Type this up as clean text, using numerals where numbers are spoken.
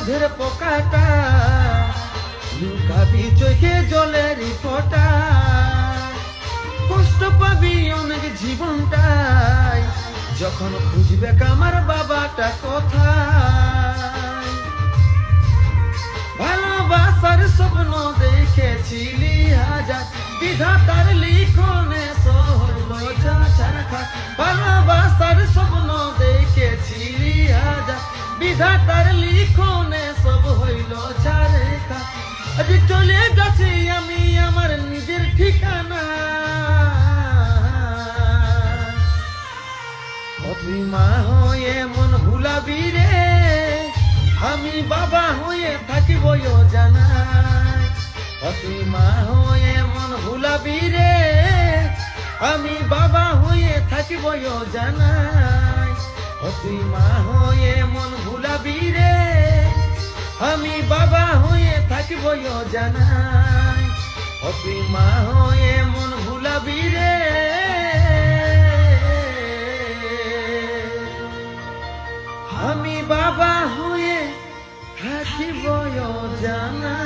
দুধের পোকাটা, লুকাবি চোখে জলের ফোঁটা, কষ্ট পাবি অনেক জীবনটাই, যখন খুঁজবে আমার বাবাটা কোথায়। ভালোবাসার স্বপ্ন দেখেছিলি হাজার, বিধাতার লিখনে হইল ছাড়খা। ভালোবাসার স্বপ্ন দেখেছিলি হাজার, বিধাতার লিখনে সব হইল ছাড়খা। আজ চলে গেছি আমি আমার নিজের ঠিকানা, তুই মা হয়ে মন ভুলাবি রে, আমি বাবা হয়ে থাকিব জানাই। তুই মা হয়ে মন ভুলাবি রে, আমি বাবা হয়ে থাকিব জানাই। তুই মা হয়ে মন ভুলাবি রে, আমি বাবা হয়ে থাকিব জানাই। তুই মা হয়ে মন ভুলাবি রে, আমি বাবা হয়ে থাকিব জানা।